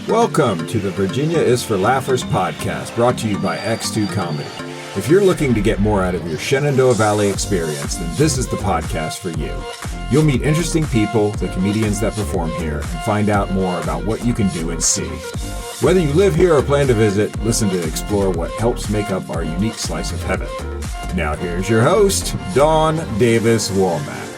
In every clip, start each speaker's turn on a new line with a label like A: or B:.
A: Welcome to the Virginia is for Laughers podcast, brought to you by X2 Comedy. If you're looking to get more out of your Shenandoah Valley experience, then this is the podcast for you. You'll meet interesting people, the comedians that perform here, and find out more about what you can do and see. Whether you live here or plan to visit, listen to explore what helps make up our unique slice of heaven. Now here's your host, Dawn Davis Womack.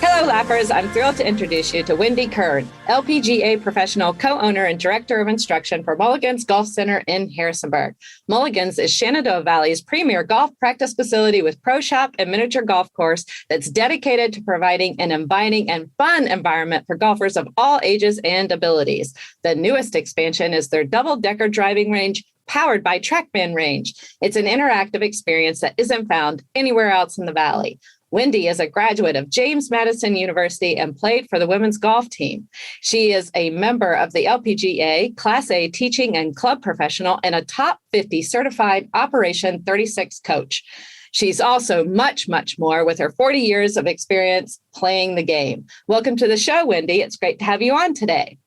B: Hello, Laughers. I'm thrilled to introduce you to Wendy Kern, LPGA professional, co-owner, and director of instruction for Mulligan's Golf Center in Harrisonburg. Mulligan's is Shenandoah Valley's premier golf practice facility with pro shop and miniature golf course that's dedicated to providing an inviting and fun environment for golfers of all ages and abilities. The newest expansion is their double-decker driving range, powered by Trackman Range. It's an interactive experience that isn't found anywhere else in the valley. Wendy is a graduate of James Madison University and played for the women's golf team. She is a member of the LPGA, Class A teaching and club professional, and a top 50 certified Operation 36 coach. She's also much, much more with her 40 years of experience playing the game. Welcome to the show, Wendy. It's great to have you on today.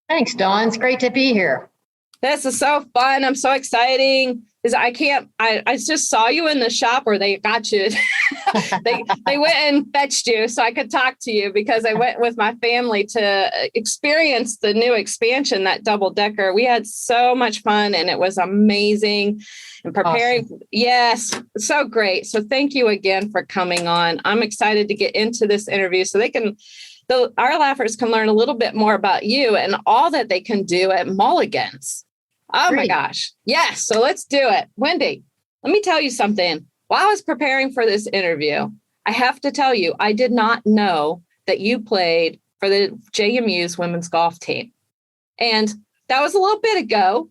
C: Thanks, Dawn. It's great to be here.
B: This is so fun. I'm so excited. I just saw you in the shop where they got you. they went and fetched you so I could talk to you because I went with my family to experience the new expansion, that double decker. We had so much fun and it was amazing. And preparing. Awesome. Yes, so great. So thank you again for coming on. I'm excited to get into this interview so our laughers can learn a little bit more about you and all that they can do at Mulligan's. Oh my gosh. Yes. So let's do it. Wendy, let me tell you something. While I was preparing for this interview, I have to tell you, I did not know that you played for the JMU's women's golf team. And that was a little bit ago.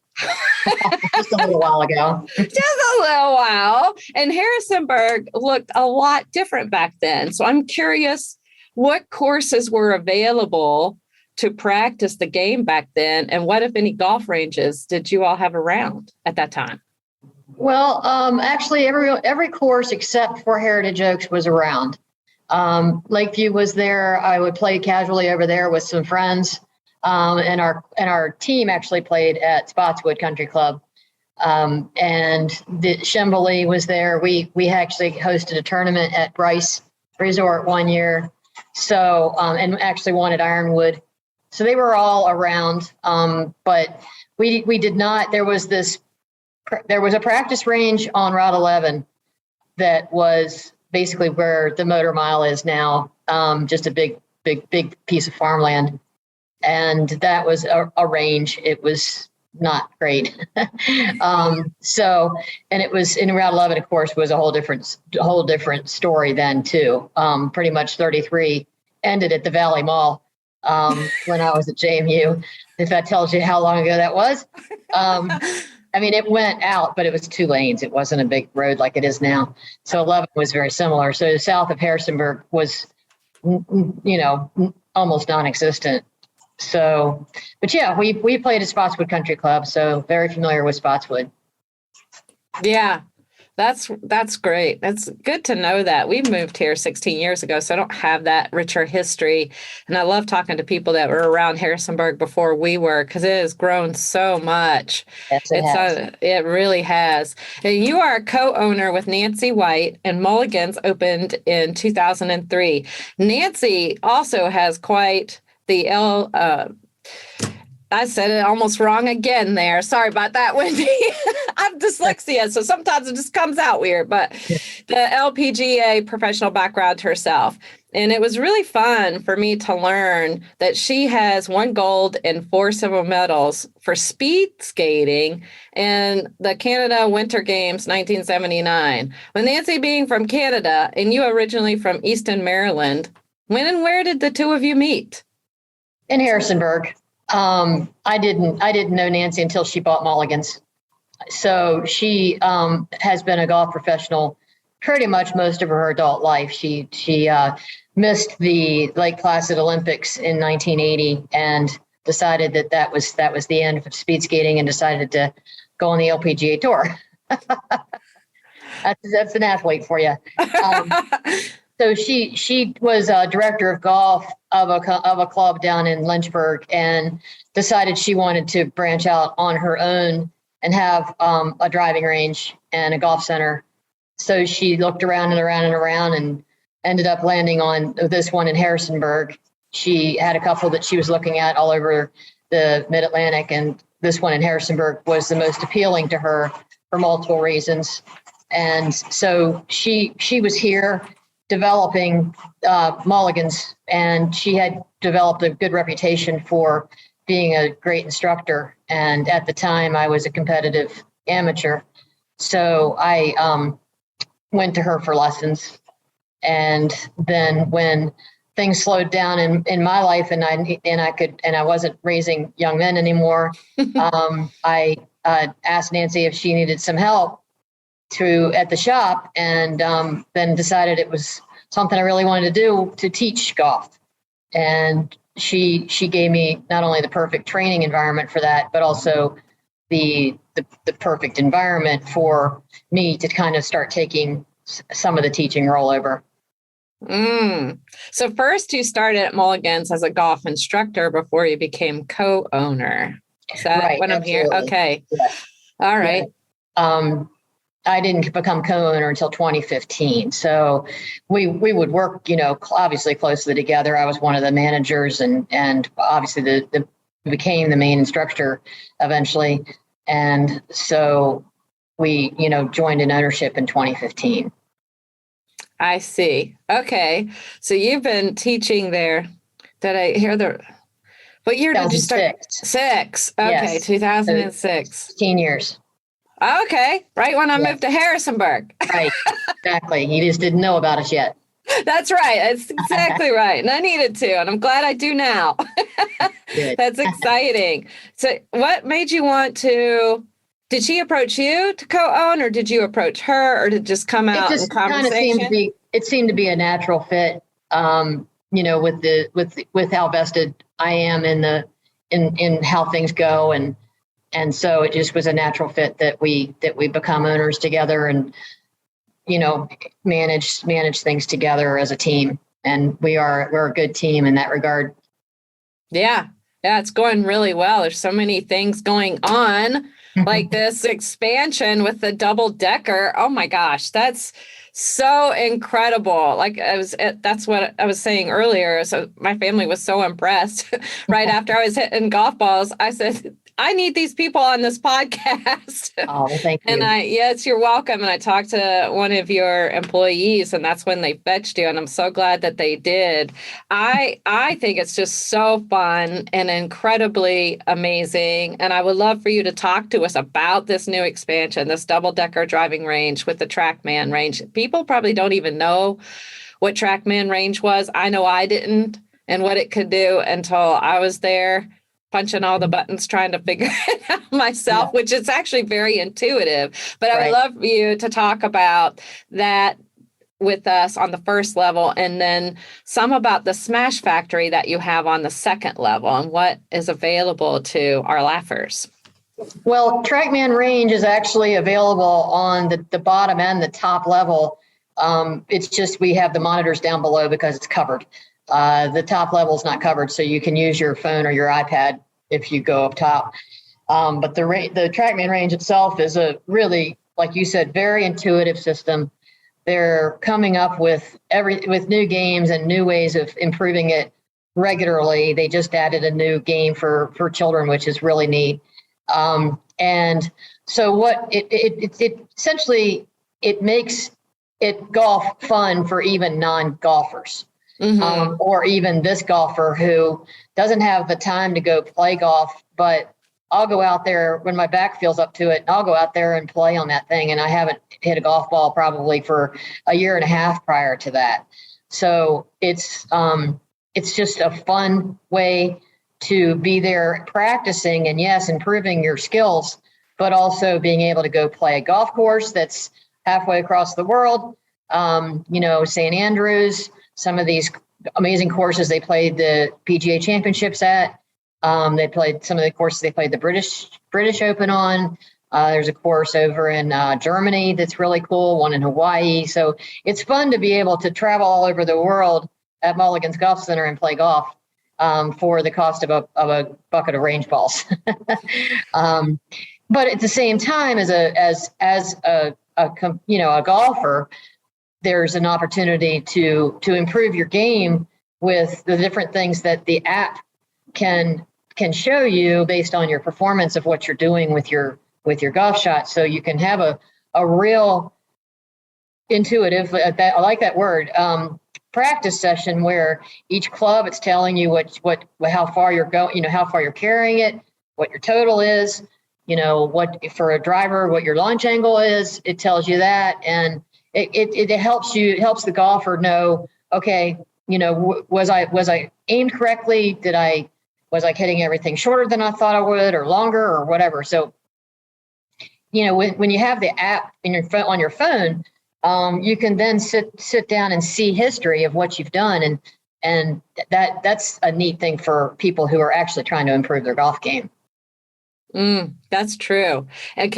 C: Just a little while ago.
B: Just a little while. And Harrisonburg looked a lot different back then. So I'm curious what courses were available to practice the game back then, and what, if any, golf ranges did you all have around at that time?
C: Well, actually, every course except for Heritage Oaks was around. Lakeview was there. I would play casually over there with some friends, and our team actually played at Spotswood Country Club. And the Chevrolet was there. We actually hosted a tournament at Bryce Resort one year, so and actually won at Ironwood. So they were all around, but we did not. There was a practice range on Route 11 that was basically where the Motor Mile is now, just a big piece of farmland, and that was a range. It was not great. So, and it was in Route 11, of course, was a whole different story then too. Pretty much 33 ended at the Valley Mall. When I was at JMU, if that tells you how long ago that was. I mean, it went out, but it was 2 lanes. It wasn't a big road like it is now. So 11 was very similar. So south of Harrisonburg was, almost non-existent. So, but yeah, we played at Spotswood Country Club, so very familiar with Spotswood.
B: Yeah. That's great. That's good to know that. We moved here 16 years ago, so I don't have that richer history. And I love talking to people that were around Harrisonburg before we were, because it has grown so much.
C: Yes,
B: it really has. And you are a co-owner with Nancy White, and Mulligan's opened in 2003. Nancy also has quite the I said it almost wrong again there. Sorry about that, Wendy. I'm dyslexia, so sometimes it just comes out weird, but the LPGA professional background herself. And it was really fun for me to learn that she has 1 gold and 4 silver medals for speed skating in the Canada Winter Games 1979. With Nancy being from Canada and you originally from Easton, Maryland, when and where did the two of you meet?
C: In Harrisonburg. I didn't know Nancy until she bought Mulligan's. So she has been a golf professional pretty much most of her adult life. She missed the Lake Placid Olympics in 1980 and decided that was the end of speed skating and decided to go on the LPGA tour. That's an athlete for you. So she was a director of golf of a club down in Lynchburg, and decided she wanted to branch out on her own and have a driving range and a golf center. So she looked around and around and around and ended up landing on this one in Harrisonburg. She had a couple that she was looking at all over the Mid-Atlantic, and this one in Harrisonburg was the most appealing to her for multiple reasons. And so she was here developing Mulligans, and she had developed a good reputation for being a great instructor. And at the time, I was a competitive amateur. So I went to her for lessons. And then when things slowed down in my life, and I wasn't raising young men anymore, I asked Nancy if she needed some help at the shop, and then decided it was something I really wanted to do, to teach golf. And she gave me not only the perfect training environment for that, but also the perfect environment for me to kind of start taking some of the teaching rollover.
B: So first you started at Mulligan's as a golf instructor before you became co-owner. Is that
C: right,
B: what I'm hearing? Okay.
C: Yes.
B: All right.
C: Yeah. I didn't become co-owner until 2015. So we would work, obviously closely together. I was one of the managers, and obviously became the main instructor eventually. And so we, joined in ownership in 2015.
B: I see. Okay. So you've been teaching there. Did I hear what year did you start? 6. Okay.
C: Yes.
B: 2006.
C: 16 years.
B: Okay. Right when I moved to Harrisonburg.
C: Right. Exactly. You just didn't know about us yet.
B: That's right. That's exactly right. And I needed to, and I'm glad I do now. That's exciting. So what made you want to, did she approach you to co-own, or did you approach her, or did it just come out in conversation?
C: It seemed to be a natural fit, with how vested I am in how things go. And so it just was a natural fit that we become owners together and, manage things together as a team. And we're a good team in that regard.
B: Yeah. Yeah. It's going really well. There's so many things going on, like this expansion with the double decker. Oh my gosh. That's so incredible. That's what I was saying earlier. So my family was so impressed right after I was hitting golf balls. I said, I need these people on this podcast.
C: Oh, well, thank you.
B: And yes, you're welcome. And I talked to one of your employees, and that's when they fetched you. And I'm so glad that they did. I think it's just so fun and incredibly amazing. And I would love for you to talk to us about this new expansion, this double-decker driving range with the Trackman Range. People probably don't even know what Trackman Range was. I know I didn't, and what it could do until I was there, punching all the buttons, trying to figure it out myself, which is actually very intuitive. But I would love for you to talk about that with us on the first level, and then some about the Smash Factory that you have on the second level and what is available to our laughers.
C: Well, Trackman Range is actually available on the bottom and the top level. It's just we have the monitors down below because it's covered. The top level is not covered, so you can use your phone or your iPad if you go up top. But the Trackman Range itself is a really, like you said, very intuitive system. They're coming up with new games and new ways of improving it regularly. They just added a new game for children, which is really neat. And so what it essentially, it makes it golf fun for even non-golfers. Or even this golfer who doesn't have the time to go play golf, but I'll go out there when my back feels up to it, and I'll go out there and play on that thing. And I haven't hit a golf ball probably for a year and a half prior to that. So it's just a fun way to be there practicing and yes, improving your skills, but also being able to go play a golf course that's halfway across the world. St. Andrews, some of these amazing courses they played the PGA championships at. They played some of the courses they played the British Open on. There's a course over in Germany that's really cool, one in Hawaii. So it's fun to be able to travel all over the world at Mulligan's Golf Center and play golf for the cost of a bucket of range balls. But at the same time, as a golfer, there's an opportunity to improve your game with the different things that the app can show you based on your performance of what you're doing with your golf shot. So you can have a real intuitive, I like that word, practice session where each club, it's telling you how far you're going, how far you're carrying it, what your total is, what for a driver, what your launch angle is. It tells you that, and it helps the golfer know, okay, was I aimed correctly? Was I hitting everything shorter than I thought I would, or longer, or whatever? So, when you have the app on your phone, you can then sit down and see history of what you've done, and that's a neat thing for people who are actually trying to improve their golf game.
B: That's true. And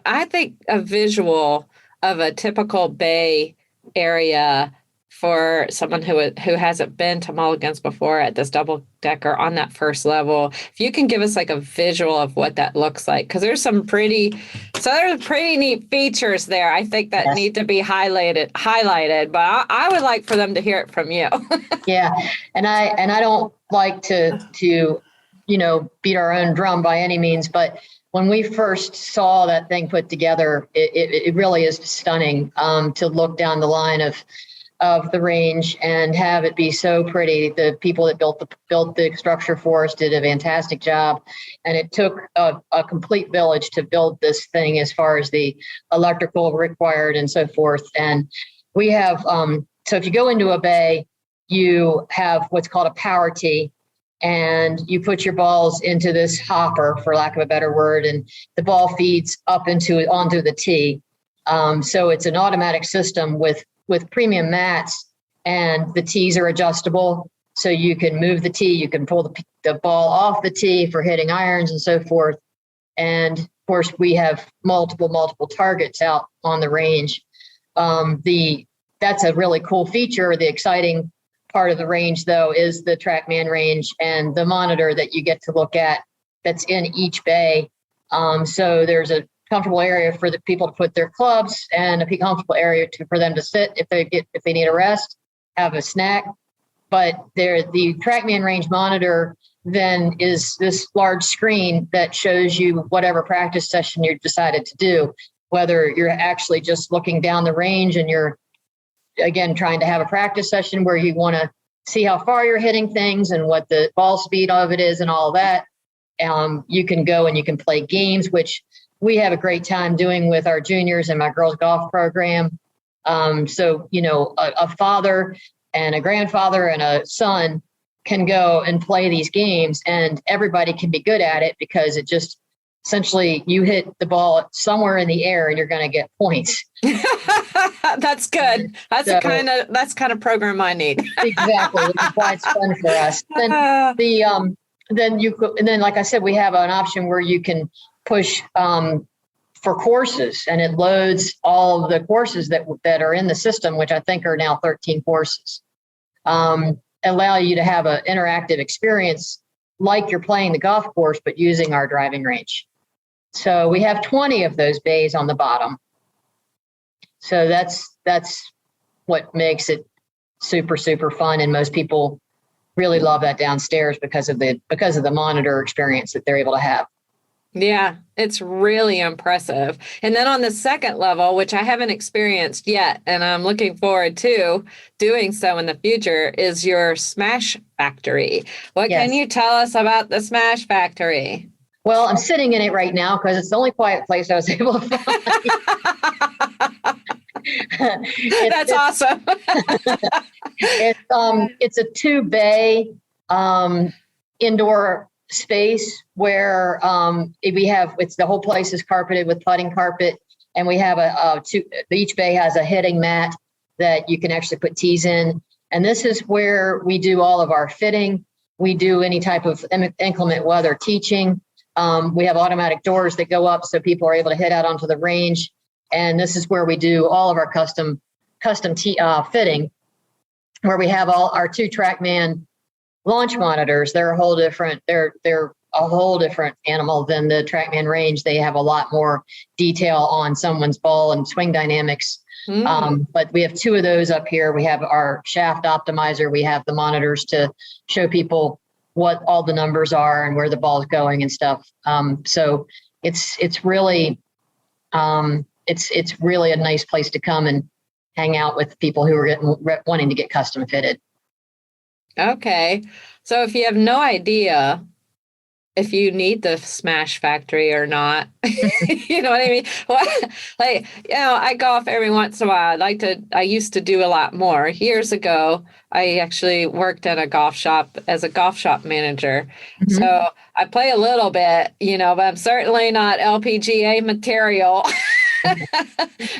B: I think a visual of a typical bay area for someone who hasn't been to Mulligan's before at this double decker on that first level, if you can give us like a visual of what that looks like, because there's pretty neat features there, I think, that need to be highlighted. But I would like for them to hear it from you. Yeah,
C: and I don't like to beat our own drum by any means, but when we first saw that thing put together, it really is stunning to look down the line of the range and have it be so pretty. The people that built the structure for us did a fantastic job, and it took a complete village to build this thing as far as the electrical required and so forth. And we have so if you go into a bay, you have what's called a power tee, and you put your balls into this hopper, for lack of a better word, and the ball feeds up onto the tee. So it's an automatic system with premium mats, and the tees are adjustable. So you can move the tee, you can pull the ball off the tee for hitting irons and so forth. And of course, we have multiple targets out on the range. That's a really cool feature. The exciting part of the range, though, is the Trackman Range and the monitor that you get to look at that's in each bay. So there's a comfortable area for the people to put their clubs, and a comfortable area for them to sit if they need a rest, have a snack. But the Trackman Range monitor then is this large screen that shows you whatever practice session you decided to do, whether you're actually just looking down the range and you're, again, trying to have a practice session where you want to see how far you're hitting things and what the ball speed of it is and all that. You can go and you can play games, which we have a great time doing with our juniors and my girls golf program. So, a father and a grandfather and a son can go and play these games, and everybody can be good at it, because it just essentially you hit the ball somewhere in the air and you're going to get points.
B: That's good. That's kind of program I need.
C: Exactly. Which is why it's fun for us. Then like I said, we have an option where you can push for courses, and it loads all of the courses that are in the system, which I think are now 13 courses. Allow you to have an interactive experience like you're playing the golf course, but using our driving range. So we have 20 of those bays on the bottom. So that's what makes it super, super fun. And most people really love that downstairs because of the monitor experience that they're able to have.
B: Yeah, it's really impressive. And then on the second level, which I haven't experienced yet, and I'm looking forward to doing so in the future, is your Smash Factory. What can you tell us about the Smash Factory?
C: Well, I'm sitting in it right now because it's the only quiet place I was able to find.
B: That's awesome.
C: It's a 2-bay indoor space where the whole place is carpeted with putting carpet, and we have each bay has a hitting mat that you can actually put tees in. And this is where we do all of our fitting. We do any type of inclement weather teaching. We have automatic doors that go up so people are able to hit out onto the range. And this is where we do all of our custom fitting, where we have all our 2 Trackman launch monitors. They're a whole different animal than the Trackman Range. They have a lot more detail on someone's ball and swing dynamics. But we have 2 of those up here. We have our shaft optimizer. We have the monitors to show people what all the numbers are and where the ball is going and stuff. So it's really a nice place to come and hang out with people who are wanting to get custom fitted.
B: Okay. So if you have no idea if you need the Smash Factory or not, you know what I mean? Well, I golf every once in a while. I used to do a lot more. Years ago, I actually worked at a golf shop as a golf shop manager. Mm-hmm. So I play a little bit, but I'm certainly not LPGA material.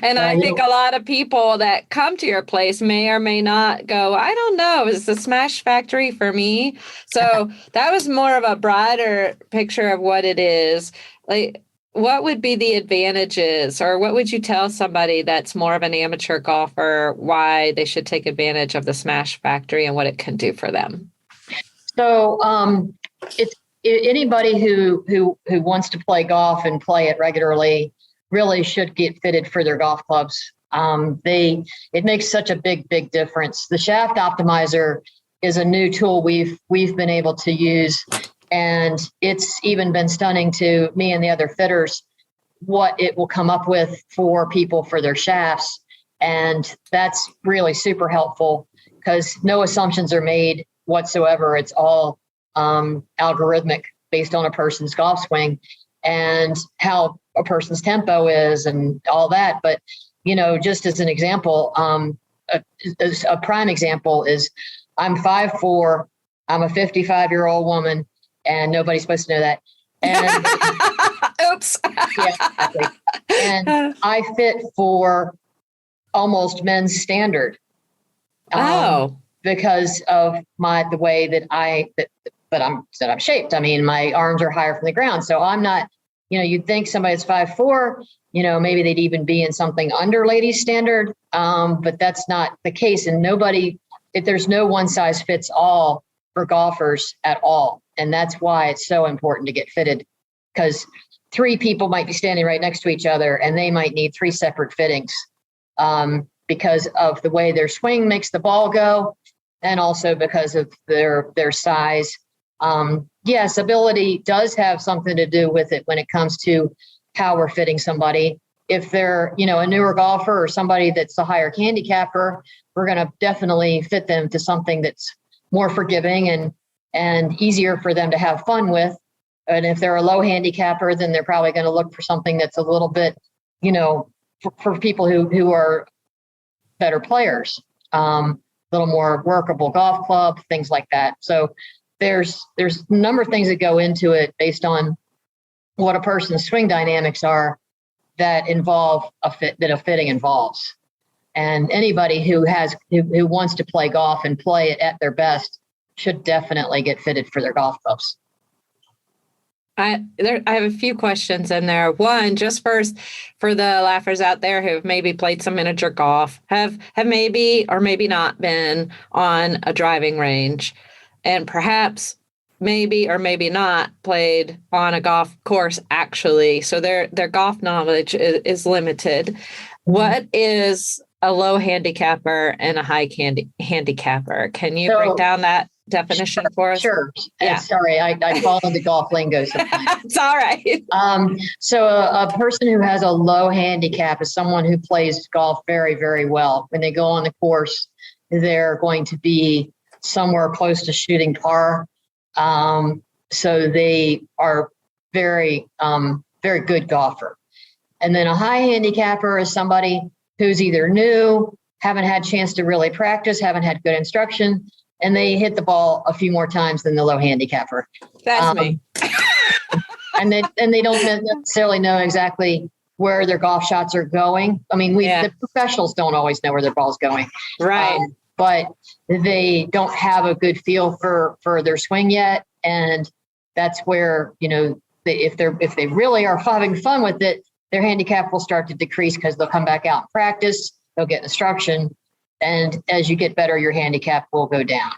B: And I think a lot of people that come to your place may or may not go, I don't know, is the Smash Factory for me? So that was more of a broader picture of what it is. Like, what would be the advantages, or what would you tell somebody that's more of an amateur golfer why they should take advantage of the Smash Factory and what it can do for them? So
C: it's anybody who wants to play golf and play it regularly really should get fitted for their golf clubs. It makes such a big difference. The shaft optimizer is a new tool we've been able to use, and it's even been stunning to me and the other fitters what it will come up with for people for their shafts. And that's really super helpful because no assumptions are made whatsoever. It's all algorithmic based on a person's golf swing and how a person's tempo is and all that. But, just as an example, a prime example is I'm 5'4", I'm a 55-year-old woman, and nobody's supposed to know that. And
B: oops.
C: Yeah, exactly. And I fit for almost men's standard. Because of the way that I'm shaped. I mean, my arms are higher from the ground. So I'm not, you'd think somebody that's 5'4", maybe they'd even be in something under ladies standard. But that's not the case. And there's no one size fits all for golfers at all. And that's why it's so important to get fitted, because 3 people might be standing right next to each other and they might need 3 separate fittings because of the way their swing makes the ball go. And also because of their size. Yes, ability does have something to do with it when it comes to how we're fitting somebody. If they're, a newer golfer or somebody that's a higher handicapper, we're going to definitely fit them to something that's more forgiving and easier for them to have fun with. And if they're a low handicapper, then they're probably going to look for something that's a little bit, for people who are better players. Little more workable golf club, things like that. So there's a number of things that go into it based on what a person's swing dynamics are that involve a fitting involves. And anybody who wants to play golf and play it at their best should definitely get fitted for their golf clubs.
B: I have a few questions in there. One, just first, for the laughers out there who've maybe played some miniature golf, have maybe or maybe not been on a driving range, and perhaps maybe or maybe not played on a golf course actually. So their golf knowledge is limited. Mm-hmm. What is a low handicapper and a high handicapper? Can you break down that definition for us?
C: Sure. Yeah. Sorry, I fall into golf lingo sometimes.
B: It's all right.
C: So a person who has a low handicap is someone who plays golf very, very well. When they go on the course, they're going to be somewhere close to shooting par. So they are very, very good golfer. And then a high handicapper is somebody who's either new, haven't had a chance to really practice, haven't had good instruction, and they hit the ball a few more times than the low handicapper.
B: That's me.
C: and they don't necessarily know exactly where their golf shots are going. I mean, the professionals don't always know where their ball's going.
B: Right.
C: But they don't have a good feel for their swing yet. And that's where, if they really are having fun with it, their handicap will start to decrease because they'll come back out and practice, they'll get instruction, and as you get better, your handicap will go down.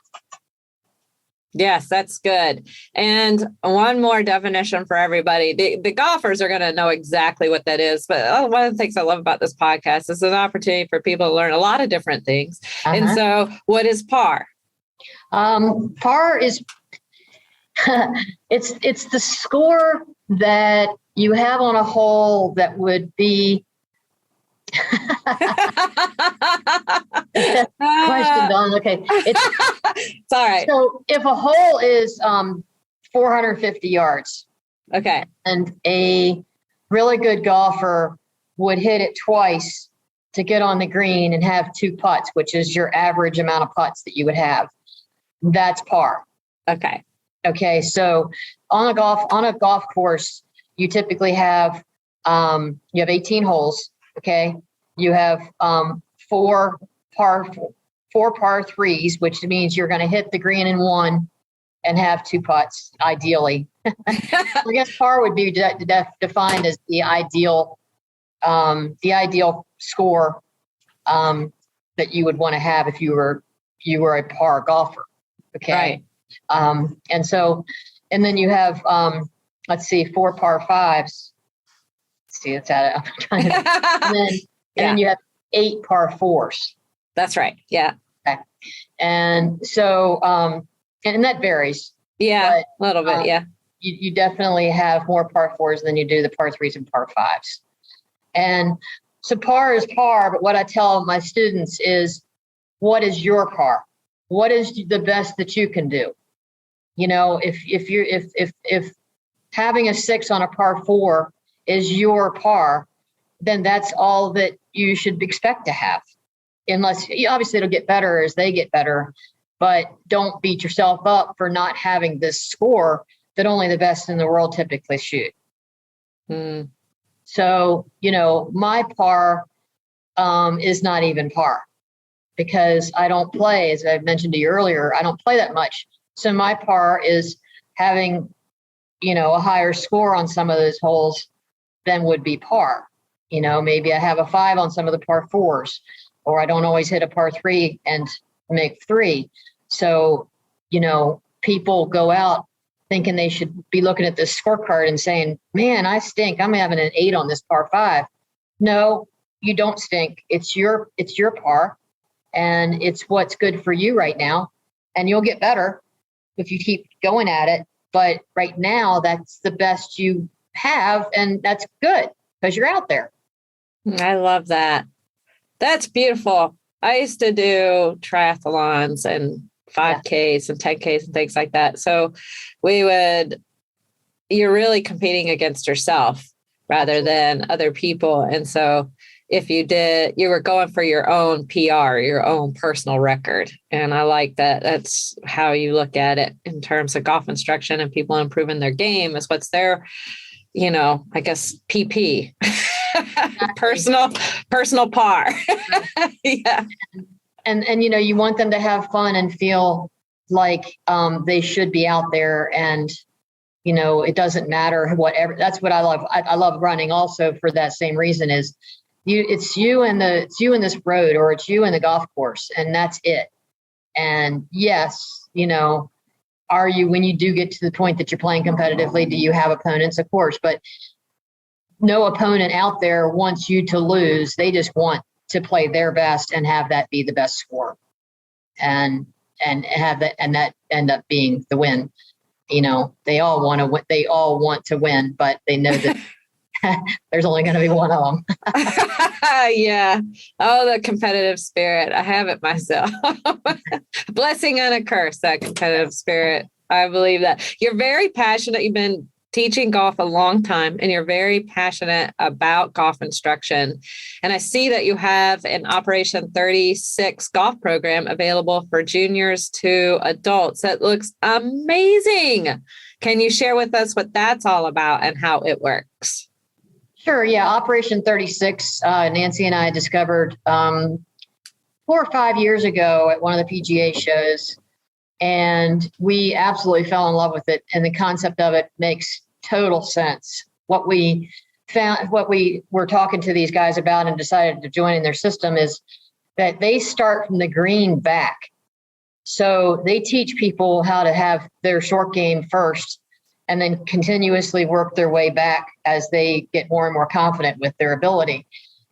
B: Yes, that's good. And one more definition for everybody. The golfers are going to know exactly what that is. But one of the things I love about this podcast is an opportunity for people to learn a lot of different things. And so what is par?
C: Par is, it's the score that you have on a hole that would be question, Don. Okay.
B: It's all right.
C: So if a hole is 450 yards,
B: okay,
C: and a really good golfer would hit it twice to get on the green and have 2 putts, which is your average amount of putts that you would have, that's par.
B: Okay.
C: Okay. So on a golf course, you typically have 18 holes. Okay. You have 4 par threes, which means you're going to hit the green in 1 and have 2 putts, ideally. I guess par would be defined as the ideal score that you would want to have if you were a par golfer. Okay.
B: Right.
C: And then you have 4 par fives. Let's see, it's at it. I'm trying to, and then you have 8 par fours.
B: That's right. Yeah.
C: Okay. And so, and that varies.
B: Yeah. But, a little bit. Yeah.
C: You definitely have more par fours than you do the par threes and par fives. And so par is par, but what I tell my students is, what is your par? What is the best that you can do? You know, if having a 6 on a par 4 is your par, then that's all that you should expect to have. Unless, obviously, it'll get better as they get better, but don't beat yourself up for not having this score that only the best in the world typically shoot. So, you know, my par is not even par because I don't play, as I mentioned to you earlier, I don't play that much. So my par is having, you know, a higher score on some of those holes than would be par. You know, maybe I have a 5 on some of the par 4s, or I don't always hit a par 3 and make 3. So, you know, people go out thinking they should be looking at this scorecard and saying, man, I stink. I'm having an 8 on this par 5. No, you don't stink. It's your par, and it's what's good for you right now. And you'll get better if you keep going at it. But right now, that's the best you have, and that's good because you're out there.
B: I love that. That's beautiful. I used to do triathlons and 5Ks and 10Ks and things like that. So you're really competing against yourself rather than other people. And so if you were going for your own PR, your own personal record. And I like that. That's how you look at it in terms of golf instruction and people improving their game is what's their, you know, I guess PP. personal par. Yeah.
C: And you know, you want them to have fun and feel like they should be out there, and you know, it doesn't matter whatever. That's what I love. I love running also for that same reason. Is it's you in this road, or it's you in the golf course, and that's it. And yes, you know, when you do get to the point that you're playing competitively, do you have opponents? Of course, but no opponent out there wants you to lose. They just want to play their best and have that be the best score, and have that, and that end up being the win. You know, they all want to win. They all want to win, but they know that there's only going to be one of them.
B: Yeah. Oh, the competitive spirit. I have it myself. Blessing and a curse, that competitive spirit. I believe that. You're very passionate. You've been teaching golf a long time, and you're very passionate about golf instruction. And I see that you have an Operation 36 golf program available for juniors to adults. That looks amazing. Can you share with us what that's all about and how it works?
C: Sure. Yeah. Operation 36, Nancy and I discovered 4 or 5 years ago at one of the PGA shows. And we absolutely fell in love with it. And the concept of it makes total sense. What we found, what we were talking to these guys about and decided to join in their system is that they start from the green back. So they teach people how to have their short game first and then continuously work their way back as they get more and more confident with their ability.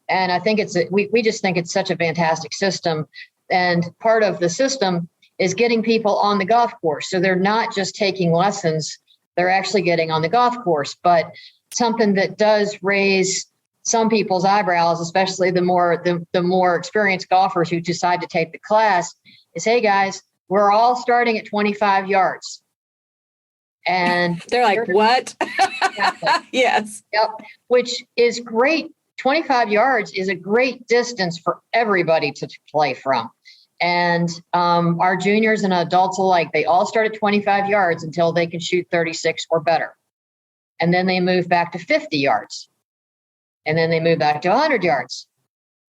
C: And I think we just think it's such a fantastic system. And part of the system is getting people on the golf course. So they're not just taking lessons, they're actually getting on the golf course. But something that does raise some people's eyebrows, especially the more experienced golfers who decide to take the class, is, hey guys, we're all starting at 25 yards. And
B: they're like, what?
C: Exactly.
B: Yes.
C: Yep. Which is great. 25 yards is a great distance for everybody to play from. And our juniors and adults alike, they all start at 25 yards until they can shoot 36 or better. And then they move back to 50 yards. And then they move back to 100 yards.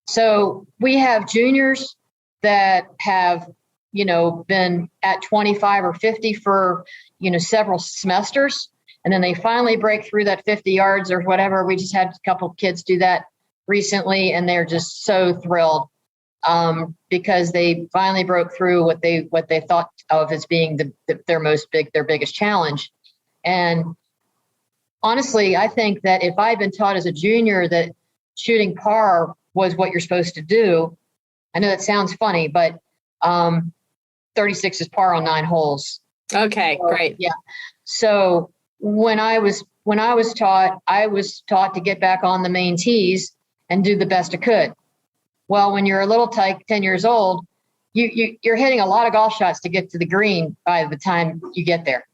C: So we have juniors that have, been at 25 or 50 for, several semesters. And then they finally break through that 50 yards or whatever. We just had a couple of kids do that recently, and they're just so thrilled because they finally broke through what they thought of as being their biggest challenge. And honestly, I think that if I'd been taught as a junior that shooting par was what you're supposed to do, I know that sounds funny, but 36 is par on 9 holes.
B: Okay,
C: So,
B: great.
C: Yeah. So when I was taught to get back on the main tees and do the best I could. Well, when you're a little tyke, 10 years old, you're hitting a lot of golf shots to get to the green by the time you get there.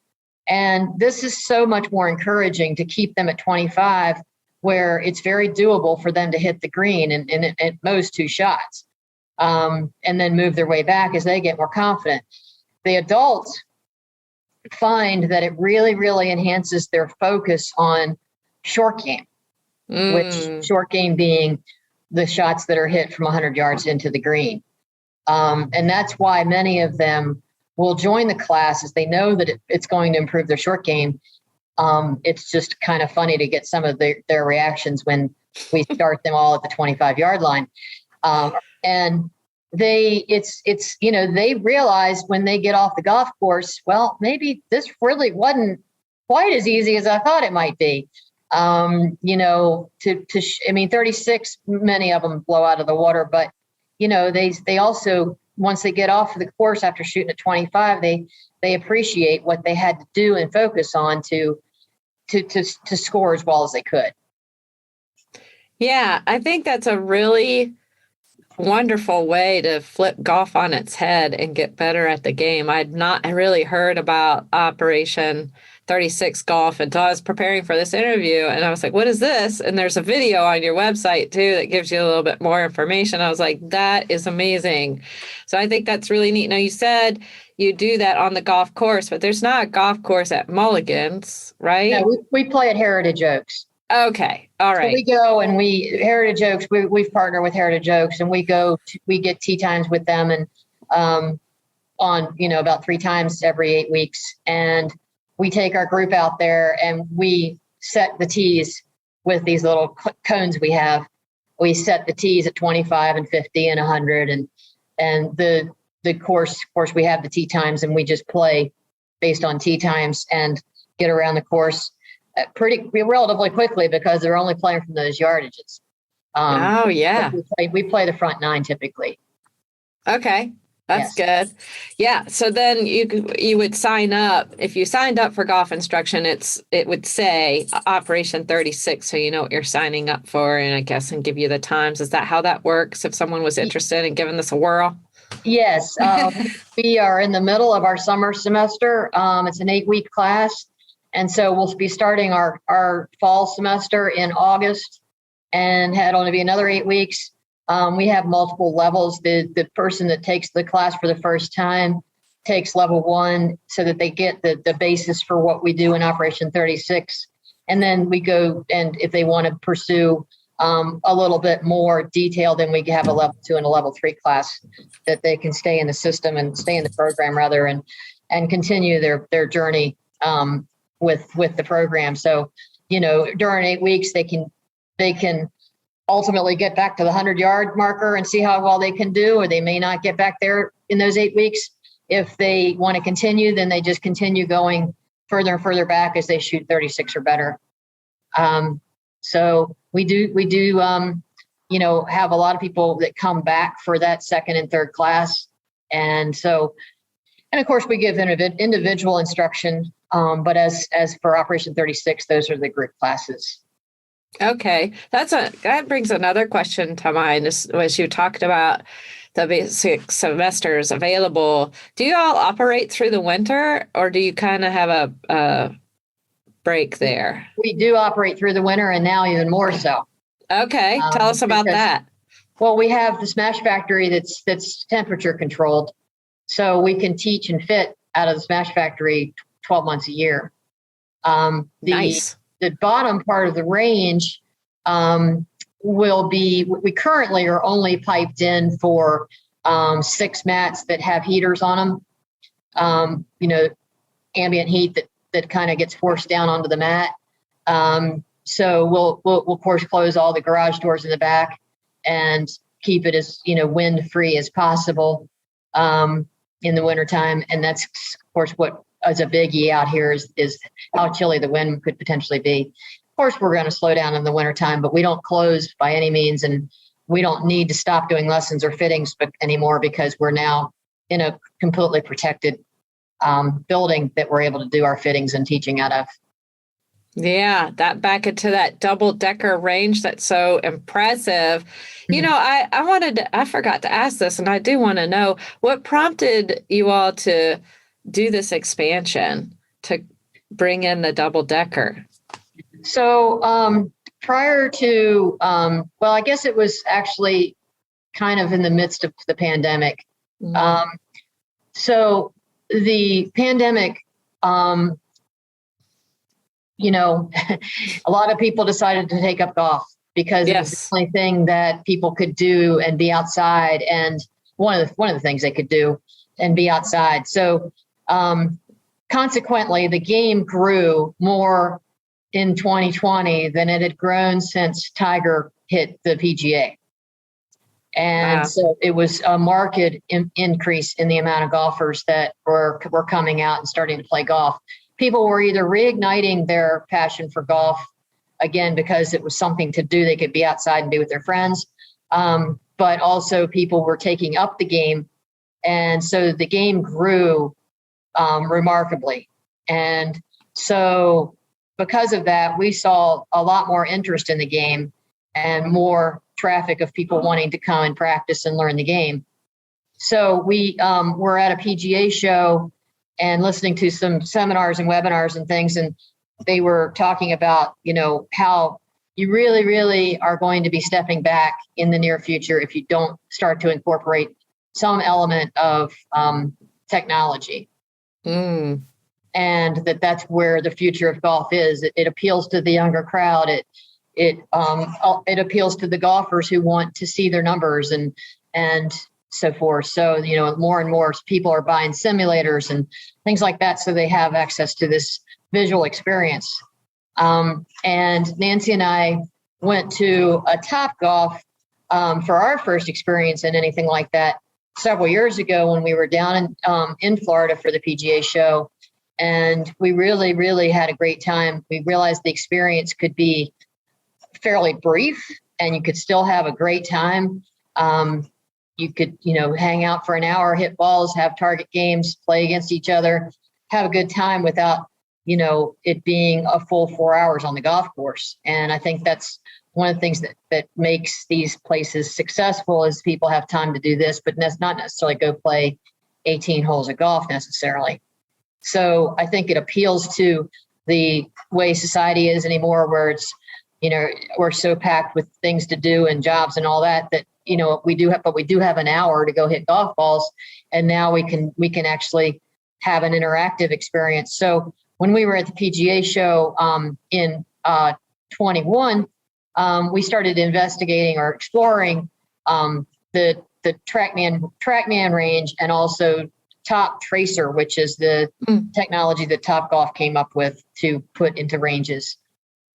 C: And this is so much more encouraging to keep them at 25, where it's very doable for them to hit the green in at most 2 shots, and then move their way back as they get more confident. The adults find that it really, really enhances their focus on short game, which short game being the shots that are hit from 100 yards into the green. And that's why many of them will join the class, as they know that it's going to improve their short game. It's just kind of funny to get some of their reactions when we start them all at the 25-yard line. And they realize when they get off the golf course, well, maybe this really wasn't quite as easy as I thought it might be. 36, many of them blow out of the water, but they also, once they get off of the course after shooting at 25, they appreciate what they had to do and focus on to score as well as they could.
B: Yeah, I think that's a really wonderful way to flip golf on its head and get better at the game. I'd not really heard about Operation 36 Golf until I was preparing for this interview, and I was like, what is this? And there's a video on your website too that gives you a little bit more information. I was like, that is amazing. So I think that's really neat. Now, you said you do that on the golf course, but there's not a golf course at Mulligan's, right?
C: No, we play at Heritage Oaks.
B: Okay. All right.
C: So we go and Heritage Oaks, we've partnered with Heritage Oaks, and we get tee times with them, and on, about 3 times every 8 weeks. And we take our group out there and we set the tees with these little cones we have. We set the tees at 25 and 50 and 100, and the course we have the tee times, and we just play based on tee times and get around the course relatively quickly because they're only playing from those yardages.
B: Oh yeah.
C: We play the front 9 typically.
B: Okay. That's good. Yeah. So then you would sign up. If you signed up for golf instruction, it would say Operation 36, so you know what you're signing up for, and I guess and give you the times. Is that how that works? If someone was interested in giving this a whirl?
C: Yes. We are in the middle of our summer semester. It's an 8-week class, and so we'll be starting our fall semester in August, and it'll only be another 8 weeks. We have multiple levels. The person that takes the class for the first time takes level 1 so that they get the basis for what we do in Operation 36. And then we go, and if they want to pursue a little bit more detail, then we have a level 2 and a level 3 class that they can stay in the system and stay in the program rather, and continue their journey with the program. So, during 8 weeks, they can ultimately get back to the 100-yard marker and see how well they can do, or they may not get back there in those 8 weeks. If they want to continue, then they just continue going further and further back as they shoot 36 or better. So we do have a lot of people that come back for that second and third class. And of course we give individual instruction. But as for Operation 36, those are the group classes.
B: Okay. That brings another question to mind as you talked about the basic semesters available. Do you all operate through the winter, or do you kind of have a break there?
C: We do operate through the winter, and now even more so.
B: Okay. Tell us about that.
C: Well, we have the Smash Factory that's temperature controlled. So we can teach and fit out of the Smash Factory 12 months a year.
B: Nice.
C: The bottom part of the range we currently are only piped in for 6 mats that have heaters on them. Ambient heat that kind of gets forced down onto the mat. So we'll of course close all the garage doors in the back and keep it as wind free as possible in the wintertime. And that's of course what is a biggie out here is how chilly the wind could potentially be. Of course, we're going to slow down in the wintertime, but we don't close by any means, and we don't need to stop doing lessons or fittings anymore because we're now in a completely protected building that we're able to do our fittings and teaching out of.
B: Yeah, that back into that double-decker range, that's so impressive. Mm-hmm. I forgot to ask this, and I do want to know what prompted you all to do this expansion to bring in the double-decker.
C: So prior to, I guess it was actually kind of in the midst of the pandemic. Mm-hmm. So the pandemic, a lot of people decided to take up golf because it was the only thing that people could do and be outside, and one of the things they could do and be outside. So consequently, the game grew more in 2020 than it had grown since Tiger hit the PGA. And so it was a marked increase in the amount of golfers that were coming out and starting to play golf. People were either reigniting their passion for golf again because it was something to do. They could be outside and be with their friends. But also people were taking up the game. And so the game grew remarkably. And so because of that, we saw a lot more interest in the game and more traffic of people wanting to come and practice and learn the game. So we were at a PGA show and listening to some seminars and webinars and things, and they were talking about, how you really, really are going to be stepping back in the near future if you don't start to incorporate some element of technology. Mm. And that's where the future of golf is. It appeals to the younger crowd. It appeals to the golfers who want to see their numbers and so forth. So, more and more people are buying simulators and things like that, so they have access to this visual experience. And Nancy and I went to a Topgolf for our first experience in anything like that several years ago when we were down in Florida for the PGA show. And we really, really had a great time. We realized the experience could be fairly brief and you could still have a great time. You could, hang out for an hour, hit balls, have target games, play against each other, have a good time without, it being a full 4 hours on the golf course. And I think that's one of the things that makes these places successful is people have time to do this, but not necessarily go play 18 holes of golf necessarily. So I think it appeals to the way society is anymore, where it's, we're so packed with things to do and jobs and all that, we do have an hour to go hit golf balls. And now we can actually have an interactive experience. So when we were at the PGA show in 21, we started investigating or exploring the Trackman Range and also Top Tracer, which is the technology that Topgolf came up with to put into ranges.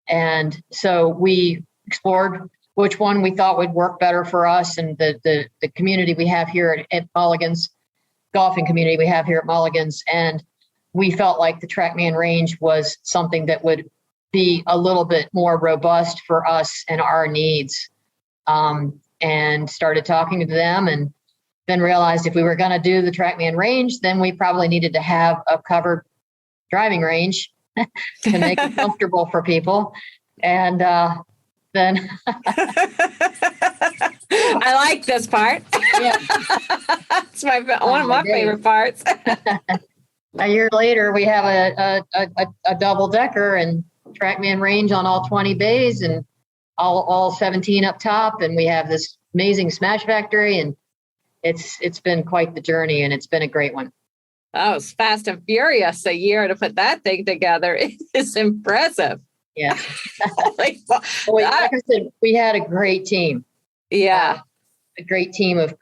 C: And so we explored which one we thought would work better for us and the community we have here at Mulligan's, golfing community we have here at Mulligan's. And we felt like the Trackman Range was something that would be a little bit more robust for us and our needs. And started talking to them and then realized if we were going to do the Trackman Range, then we probably needed to have a covered driving range to make it comfortable for people. And then
B: I like this part.
C: Yeah.
B: It's one of my favorite parts.
C: A year later, we have a double decker and Trackman Range on all 20 bays and all 17 up top. And we have this amazing Smash Factory, and it's been quite the journey, and it's been a great one.
B: That was fast and furious a year to put that thing together. It is impressive.
C: Yeah.
B: Like
C: I said, we had a great team.
B: Yeah.
C: A great team of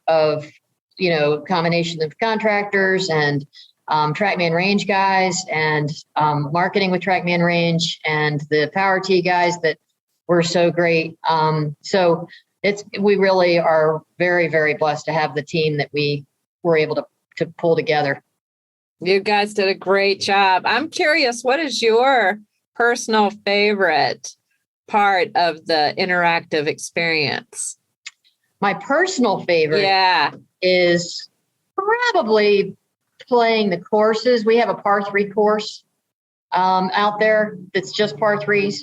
C: combination of contractors and Trackman Range guys and marketing with Trackman Range and the Power Tee guys that were so great. So we really are very, very blessed to have the team that we were able to pull together.
B: You guys did a great job. I'm curious, what is your personal favorite part of the interactive experience?
C: My personal favorite is probably playing the courses. We have a par 3 course out there that's just par 3s.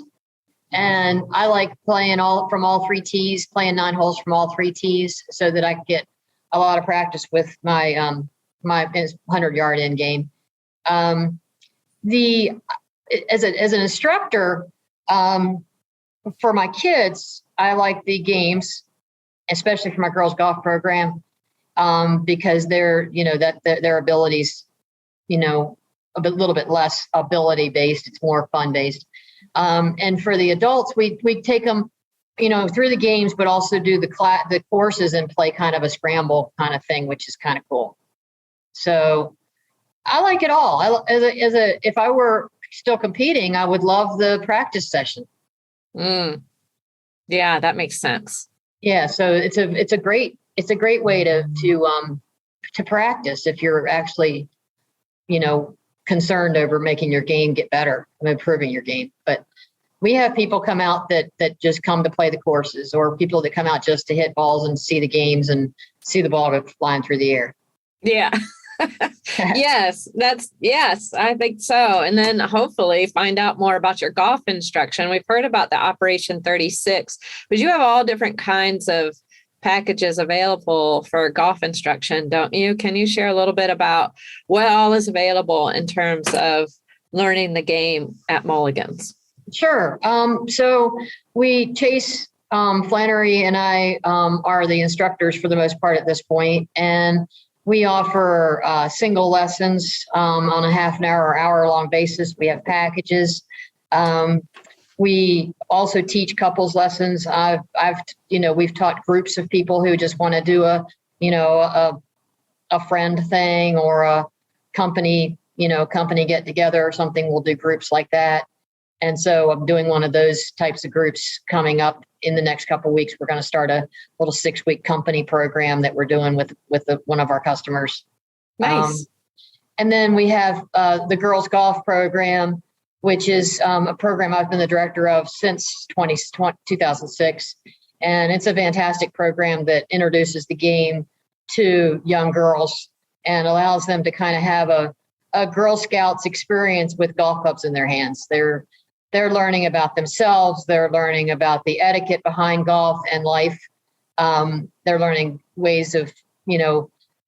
C: And I like playing from all 3 tees, playing 9 holes from all 3 tees so that I can get a lot of practice with my my 100-yard end game. As an instructor, for my kids, I like the games, especially for my girls golf program, because their abilities, a little bit less ability based. It's more fun based. And for the adults, we take them, through the games, but also do the courses and play kind of a scramble kind of thing, which is kind of cool. So I like it all. If I were still competing, I would love the practice session.
B: Yeah, that makes sense.
C: Yeah, so it's a great way to practice if you're actually, concerned over making your game get better, improving your game. But we have people come out that just come to play the courses, or people that come out just to hit balls and see the games and see the ball go flying through the air.
B: Yeah. Yes, I think so. And then hopefully find out more about your golf instruction. We've heard about the Operation 36, but you have all different kinds of packages available for golf instruction, don't you? Can you share a little bit about what all is available in terms of learning the game at Mulligan's?
C: Sure. So Chase Flannery and I are the instructors for the most part at this point, and we offer single lessons on a half an hour or hour-long basis. We have packages. We also teach couples lessons. We've taught groups of people who just want to do a friend thing or a company get together or something. We'll do groups like that. And so I'm doing one of those types of groups coming up in the next couple of weeks. We're going to start a little 6-week company program that we're doing with one of our customers.
B: Nice.
C: And then we have the girls golf program, which is a program I've been the director of since 2006. And it's a fantastic program that introduces the game to young girls and allows them to kind of have a Girl Scouts experience with golf clubs in their hands. They're learning about themselves. They're learning about the etiquette behind golf and life. They're learning ways of,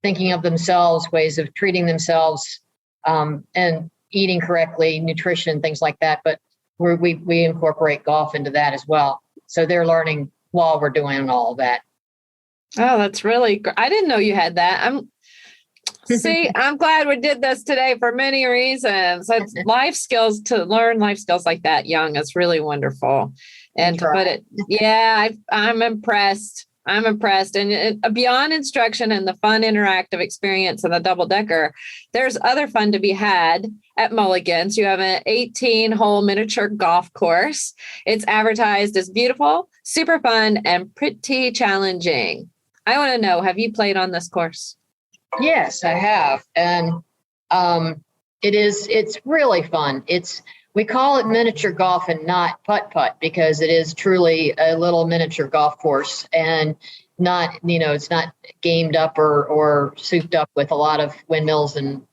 C: thinking of themselves, ways of treating themselves, and eating correctly, nutrition, things like that. But we incorporate golf into that as well. So they're learning while we're doing all of that.
B: Oh, that's really great. I didn't know you had that. I'm glad we did this today for many reasons. It's life skills, to learn life skills like that young is really wonderful. And to put it, I'm impressed. I'm impressed. And beyond instruction and the fun interactive experience of the double decker, there's other fun to be had at Mulligan's. You have an 18-hole miniature golf course. It's advertised as beautiful, super fun, and pretty challenging. I want to know, have you played on this course?
C: Yes, I have. And it's really fun. We call it miniature golf and not putt-putt because it is truly a little miniature golf course and not, it's not gamed up or souped up with a lot of windmills and,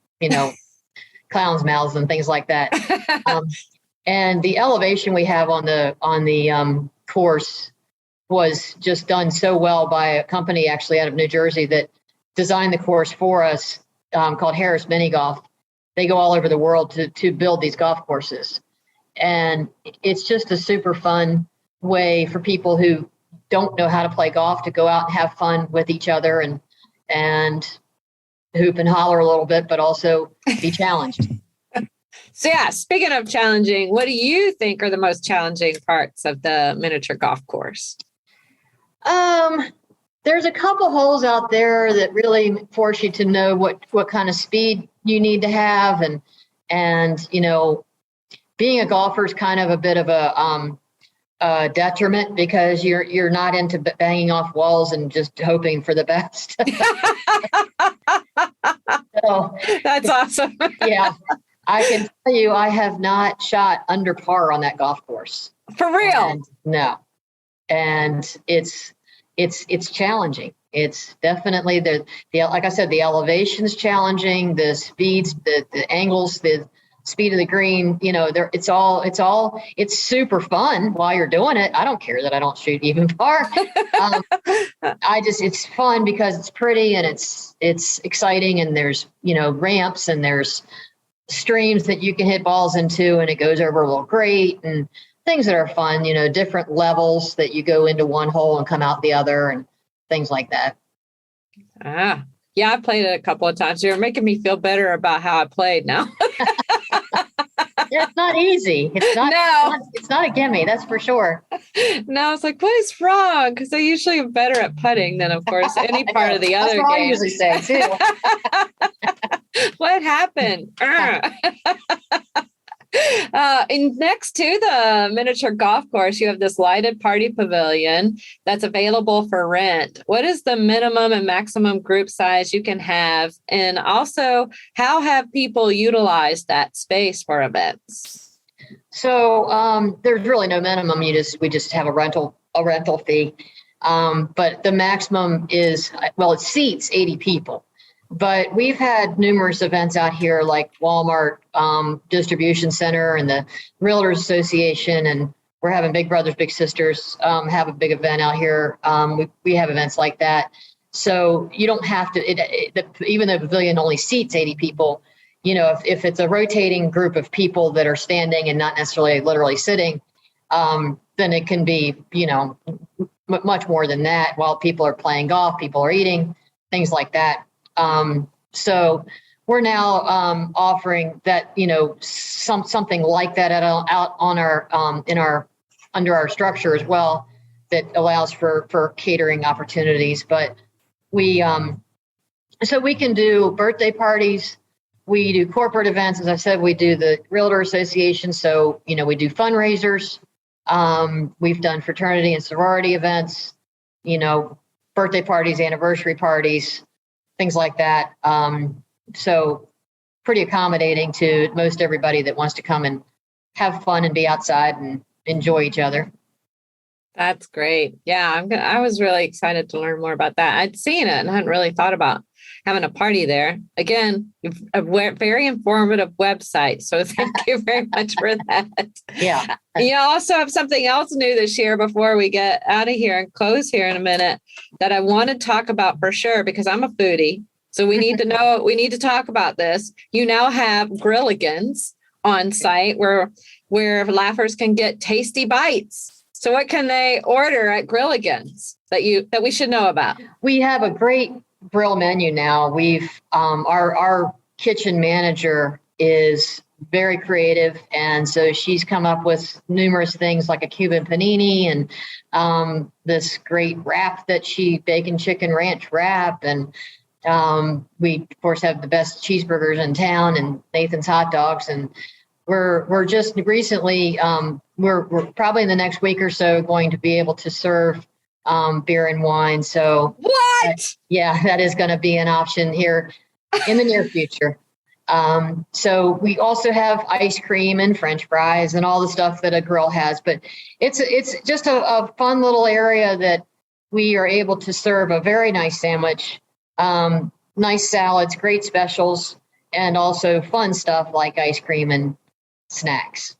C: clowns' mouths and things like that. And the elevation we have on the course was just done so well by a company actually out of New Jersey that designed the course for us, called Harris Mini Golf. They go all over the world to build these golf courses. And it's just a super fun way for people who don't know how to play golf to go out and have fun with each other and hoop and holler a little bit, but also be challenged.
B: So yeah, speaking of challenging, what do you think are the most challenging parts of the miniature golf course?
C: There's a couple holes out there that really force you to know what kind of speed you need to have. And being a golfer is kind of a bit of a detriment because you're not into banging off walls and just hoping for the best. So,
B: that's awesome.
C: Yeah. I can tell you, I have not shot under par on that golf course.
B: For real?
C: And, no. And it's challenging. It's definitely the like I said, the elevation's challenging, the speeds, the angles, the speed of the green, it's super fun while you're doing it. I don't care that I don't shoot even par. It's fun because it's pretty and it's exciting and there's, ramps and there's streams that you can hit balls into and it goes over a little grate and things that are fun, different levels that you go into one hole and come out the other and things like that.
B: Yeah, I played it a couple of times. You're making me feel better about how I played now.
C: It's not easy. It's not a gimme, that's for sure.
B: No, it's like, what is wrong? Because I usually am better at putting than, of course, any part of the other game.
C: I usually say too.
B: What happened? And next to the miniature golf course, you have this lighted party pavilion that's available for rent. What is the minimum and maximum group size you can have? And also, how have people utilized that space for events?
C: So there's really no minimum. We just have a rental fee. But the maximum is, it seats 80 people. But we've had numerous events out here like Walmart Distribution Center and the Realtors Association, and we're having Big Brothers Big Sisters have a big event out here. We have events like that. So you don't have to, even though the pavilion only seats 80 people, if it's a rotating group of people that are standing and not necessarily literally sitting, then it can be, much more than that while people are playing golf, people are eating, things like that. So we're now offering that, something like that out on our under our structure as well that allows for catering opportunities. But so we can do birthday parties. We do corporate events. As I said, we do the Realtor Association. So, we do fundraisers. We've done fraternity and sorority events, birthday parties, anniversary parties, things like that. So pretty accommodating to most everybody that wants to come and have fun and be outside and enjoy each other.
B: That's great. Yeah, I was really excited to learn more about that. I'd seen it and hadn't really thought about having a party there. Again, a very informative website. So thank you very much for that.
C: Yeah.
B: You also have something else new this year before we get out of here and close here in a minute that I want to talk about for sure, because I'm a foodie. So we need to know, we need to talk about this. You now have Grilligans on site where laughers can get tasty bites. So what can they order at Grilligans that we should know about?
C: We have a great grill menu now. We've our kitchen manager is very creative. And so she's come up with numerous things like a Cuban panini and this great wrap that bacon chicken ranch wrap. And we, of course, have the best cheeseburgers in town and Nathan's hot dogs. And we're just recently, we're probably in the next week or so going to be able to serve beer and wine. So
B: what?
C: That is going to be an option here in the near future. So we also have ice cream and French fries and all the stuff that a grill has, but it's just a fun little area that we are able to serve a very nice sandwich, nice salads, great specials, and also fun stuff like ice cream and snacks.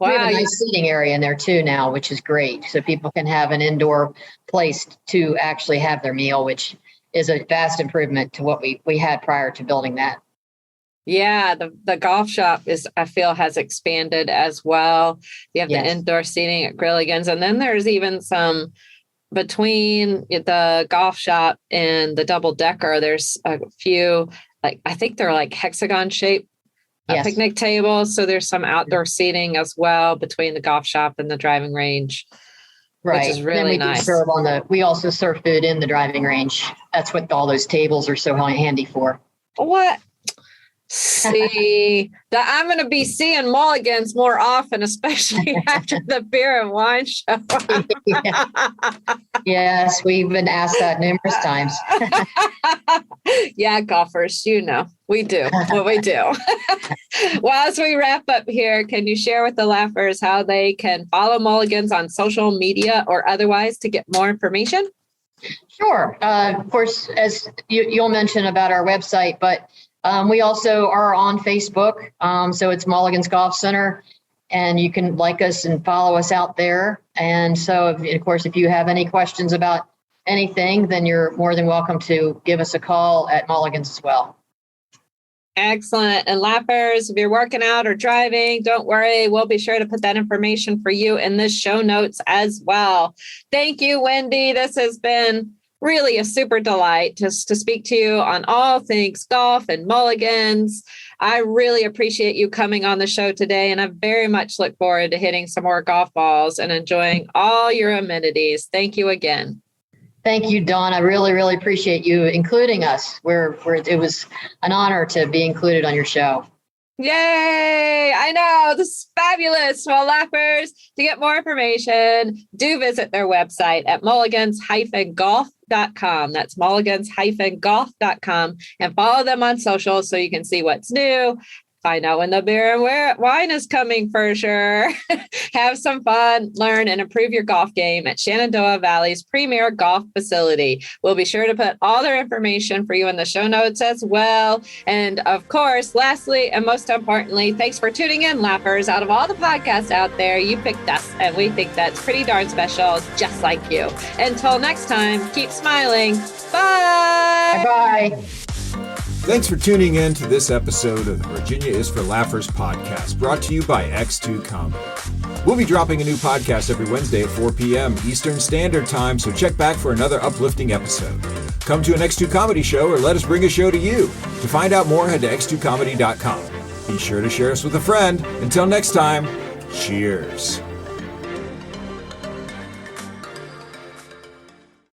B: Wow.
C: We have a nice seating area in there too now, which is great. So people can have an indoor place to actually have their meal, which is a vast improvement to what we had prior to building that.
B: Yeah, the golf shop I feel has expanded as well. You have the indoor seating at Grilligan's, and then there's even some between the golf shop and the double decker. There's a few, like I think they're like hexagon shaped picnic tables. So there's some outdoor seating as well between the golf shop and the driving range,
C: right?
B: Which is really nice.
C: We also serve food in the driving range. That's what all those tables are so handy for.
B: What? See, I'm going to be seeing Mulligan's more often, especially after the beer and wine show.
C: Yes, we've been asked that numerous times.
B: Yeah, golfers, we do what we do. Well, as we wrap up here, can you share with the laughers how they can follow Mulligan's on social media or otherwise to get more information?
C: Sure. Of course, as you'll mention about our website, but we also are on Facebook. So it's Mulligan's Golf Center, and you can like us and follow us out there. And so, of course, if you have any questions about anything, then you're more than welcome to give us a call at Mulligan's as well.
B: Excellent. And laughers, if you're working out or driving, don't worry. We'll be sure to put that information for you in the show notes as well. Thank you, Wendy. This has been really a super delight to speak to you on all things golf and Mulligan's. I really appreciate you coming on the show today, and I very much look forward to hitting some more golf balls and enjoying all your amenities. Thank you again.
C: Thank you, Dawn. I really, really appreciate you including us. It was an honor to be included on your show.
B: Yay! I know, this is fabulous. Well, laughers, to get more information, do visit their website at mulligans-golf.com. That's mulligans-golf.com, and follow them on social so you can see what's new, find out when the beer and wine is coming for sure. Have some fun, learn, and improve your golf game at Shenandoah Valley's premier golf facility. We'll be sure to put all their information for you in the show notes as well. And of course, lastly, and most importantly, thanks for tuning in, laughers. Out of all the podcasts out there, you picked us, and we think that's pretty darn special, just like you. Until next time, keep smiling. Bye.
C: Bye-bye.
A: Thanks for tuning in to this episode of the Virginia is for Laughers podcast, brought to you by X2 Comedy. We'll be dropping a new podcast every Wednesday at 4 p.m. Eastern Standard Time, so check back for another uplifting episode. Come to an X2 Comedy show or let us bring a show to you. To find out more, head to x2comedy.com. Be sure to share us with a friend. Until next time, cheers.